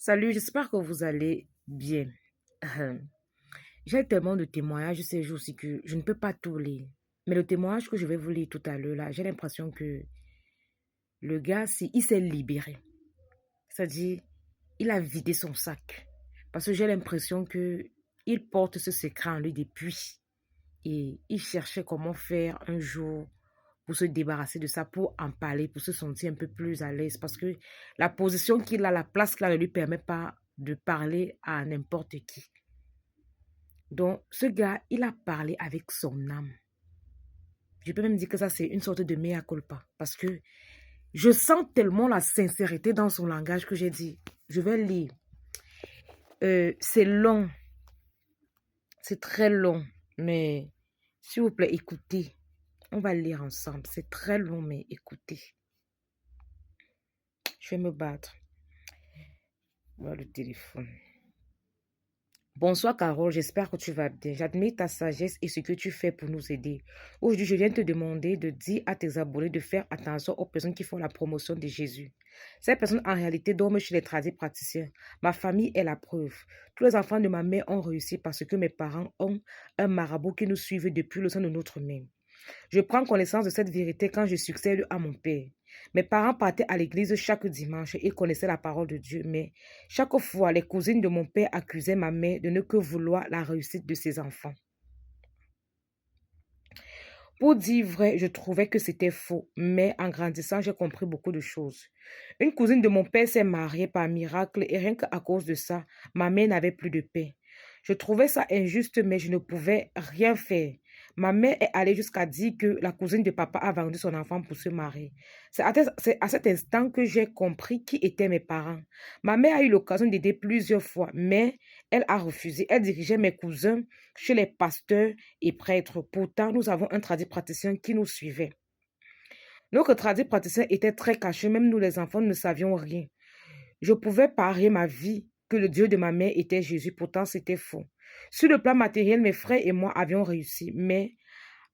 Salut, j'espère que vous allez bien. J'ai tellement de témoignages ces jours-ci que je ne peux pas tout lire. Mais le témoignage que je vais vous lire tout à l'heure, là, j'ai l'impression que le gars, il s'est libéré. C'est-à-dire, il a vidé son sac. Parce que j'ai l'impression que il porte ce secret en lui depuis. Et il cherchait comment faire un jour pour se débarrasser de ça, pour en parler, pour se sentir un peu plus à l'aise. Parce que la position qu'il a, la place qu'il a ne lui permet pas de parler à n'importe qui. Donc, ce gars, il a parlé avec son âme. Je peux même dire que ça, c'est une sorte de mea culpa. Parce que je sens tellement la sincérité dans son langage que j'ai dit, je vais lire. C'est long. C'est très long. Mais, s'il vous plaît, écoutez. On va lire ensemble. C'est très long, mais écoutez. Je vais me battre. Voilà le téléphone. Bonsoir Carole, j'espère que tu vas bien. J'admire ta sagesse et ce que tu fais pour nous aider. Aujourd'hui, je viens te demander de dire à tes abonnés de faire attention aux personnes qui font la promotion de Jésus. Ces personnes, en réalité, dorment chez les tradis praticiens. Ma famille est la preuve. Tous les enfants de ma mère ont réussi parce que mes parents ont un marabout qui nous suit depuis le sein de notre mère. Je prends connaissance de cette vérité quand je succède à mon père. Mes parents partaient à l'église chaque dimanche et connaissaient la parole de Dieu, mais chaque fois, les cousines de mon père accusaient ma mère de ne que vouloir la réussite de ses enfants. Pour dire vrai, je trouvais que c'était faux, mais en grandissant, j'ai compris beaucoup de choses. Une cousine de mon père s'est mariée par miracle et rien qu'à cause de ça, ma mère n'avait plus de paix. Je trouvais ça injuste, mais je ne pouvais rien faire. Ma mère est allée jusqu'à dire que la cousine de papa a vendu son enfant pour se marier. C'est à cet instant que j'ai compris qui étaient mes parents. Ma mère a eu l'occasion d'aider plusieurs fois, mais elle a refusé. Elle dirigeait mes cousins chez les pasteurs et prêtres. Pourtant, nous avons un tradit praticien qui nous suivait. Notre tradit praticien était très caché, même nous les enfants ne savions rien. Je pouvais parier ma vie que le Dieu de ma mère était Jésus, pourtant c'était faux. Sur le plan matériel, mes frères et moi avions réussi, mais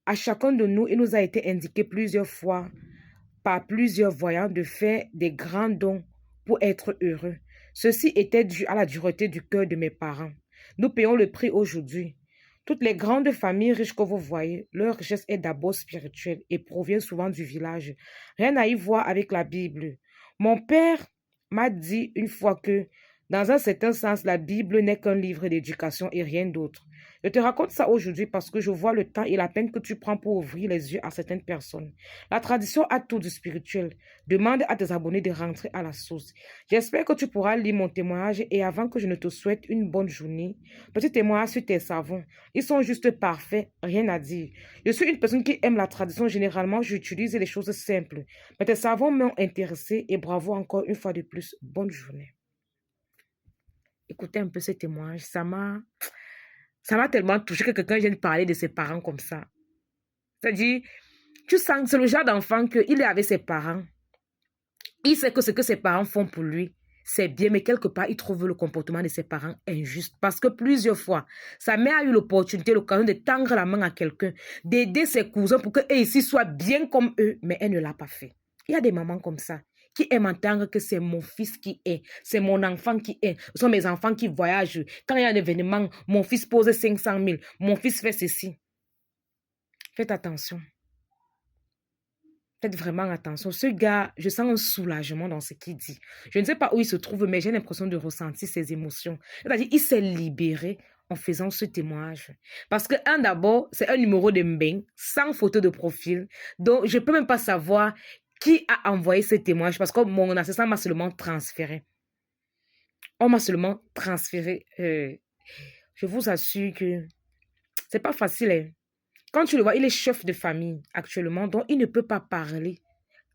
à chacun de nous, il nous a été indiqué plusieurs fois par plusieurs voyants de faire des grands dons pour être heureux. Ceci était dû à la dureté du cœur de mes parents. Nous payons le prix aujourd'hui. Toutes les grandes familles riches que vous voyez, leur richesse est d'abord spirituelle et provient souvent du village. Rien à y voir avec la Bible. Mon père m'a dit une fois que, dans un certain sens, la Bible n'est qu'un livre d'éducation et rien d'autre. Je te raconte ça aujourd'hui parce que je vois le temps et la peine que tu prends pour ouvrir les yeux à certaines personnes. La tradition a tout du spirituel. Demande à tes abonnés de rentrer à la source. J'espère que tu pourras lire mon témoignage et avant que je ne te souhaite une bonne journée, petit témoignage sur tes savons. Ils sont juste parfaits, rien à dire. Je suis une personne qui aime la tradition. Généralement, j'utilise les choses simples. Mais tes savons m'ont intéressé et bravo encore une fois de plus. Bonne journée. Écoutez un peu ce témoignage. Ça m'a tellement touché que quelqu'un vienne parler de ses parents comme ça. C'est-à-dire, tu sens que c'est le genre d'enfant qu'il est avec ses parents. Il sait que ce que ses parents font pour lui, c'est bien, mais quelque part, il trouve le comportement de ses parents injuste. Parce que plusieurs fois, sa mère a eu l'opportunité, l'occasion de tendre la main à quelqu'un, d'aider ses cousins pour qu'eux ici soient bien comme eux, mais elle ne l'a pas fait. Il y a des mamans comme ça qui aiment entendre que c'est mon fils qui est, c'est mon enfant qui est, ce sont mes enfants qui voyagent. Quand il y a un événement, mon fils pose 500 000, mon fils fait ceci. Faites attention. Faites vraiment attention. Ce gars, je sens un soulagement dans ce qu'il dit. Je ne sais pas où il se trouve, mais j'ai l'impression de ressentir ses émotions. C'est-à-dire, il s'est libéré en faisant ce témoignage. Parce que, d'abord, c'est un numéro de Mbeng, sans photo de profil. Donc, je ne peux même pas savoir qui a envoyé ce témoignage parce que mon assistant m'a seulement transféré. On m'a seulement transféré. Je vous assure que c'est pas facile. Hein. Quand tu le vois, il est chef de famille actuellement, donc il ne peut pas parler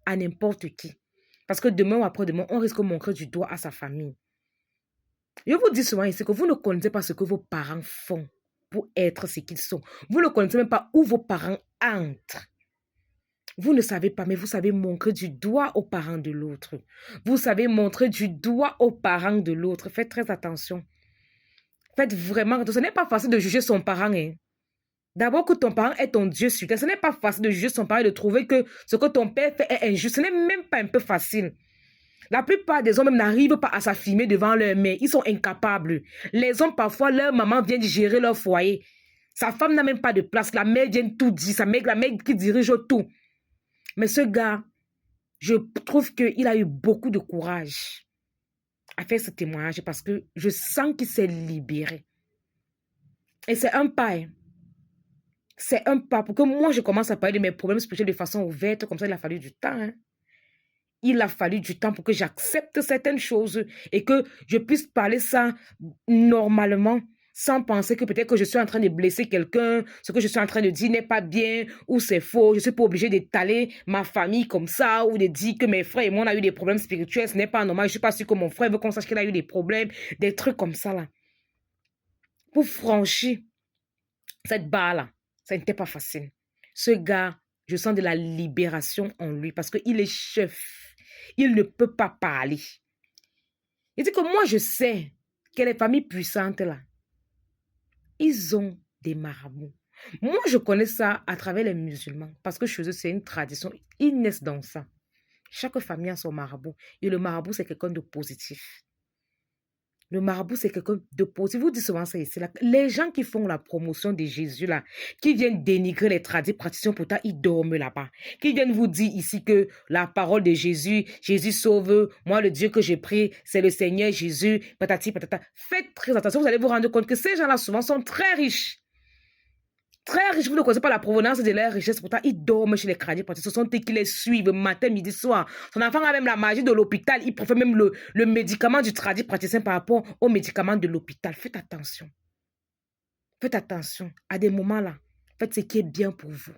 à n'importe qui. Parce que demain ou après-demain, on risque de montrer du doigt à sa famille. Je vous dis souvent ici que vous ne connaissez pas ce que vos parents font pour être ce qu'ils sont. Vous ne connaissez même pas où vos parents entrent. Vous ne savez pas, mais vous savez montrer du doigt aux parents de l'autre. Vous savez montrer du doigt aux parents de l'autre. Faites très attention. Faites vraiment attention. Ce n'est pas facile de juger son parent. Hein. D'abord que ton parent est ton Dieu sur terre. Ce n'est pas facile de juger son parent et de trouver que ce que ton père fait est injuste. Ce n'est même pas un peu facile. La plupart des hommes même n'arrivent pas à s'affirmer devant leur mère. Ils sont incapables. Les hommes, parfois, leur maman vient gérer leur foyer. Sa femme n'a même pas de place. La mère vient tout dire. La mère qui dirige tout. Mais ce gars, je trouve qu'il a eu beaucoup de courage à faire ce témoignage parce que je sens qu'il s'est libéré. Et c'est un pas. Hein. C'est un pas. Pour que moi, je commence à parler de mes problèmes spirituels de façon ouverte, comme ça, il a fallu du temps. Hein. Il a fallu du temps pour que j'accepte certaines choses et que je puisse parler ça normalement, sans penser que peut-être que je suis en train de blesser quelqu'un, ce que je suis en train de dire n'est pas bien ou c'est faux. Je ne suis pas obligée d'étaler ma famille comme ça ou de dire que mes frères et moi, on a eu des problèmes spirituels. Ce n'est pas normal. Je ne suis pas sûre que mon frère veut qu'on sache qu'il a eu des problèmes, des trucs comme ça là. Pour franchir cette barre-là, ça n'était pas facile. Ce gars, je sens de la libération en lui parce qu'il est chef. Il ne peut pas parler. Il dit que moi, je sais que les familles puissantes, là, ils ont des marabouts. Moi, je connais ça à travers les musulmans parce que chez eux, c'est une tradition. Ils naissent dans ça. Chaque famille a son marabout. Et le marabout, c'est quelqu'un de positif. Le marabout, c'est quelqu'un de positif. Vous dites souvent ça ici. Là. Les gens qui font la promotion de Jésus, là, qui viennent dénigrer les tradis praticiens, pourtant, ils dorment là-bas. Qui viennent vous dire ici que la parole de Jésus, Jésus sauve, moi, le Dieu que j'ai pris, c'est le Seigneur Jésus, patati, patata. Faites très attention, vous allez vous rendre compte que ces gens-là, souvent, sont très riches. Très riches, vous ne connaissez pas la provenance de leur richesse, pourtant ils dorment chez les crédits parce que ce sont eux qui les suivent matin, midi, soir. Son enfant a même la magie de l'hôpital, il préfère même le médicament du tradit praticien par rapport au médicament de l'hôpital. Faites attention. Faites attention à des moments là. Faites ce qui est bien pour vous.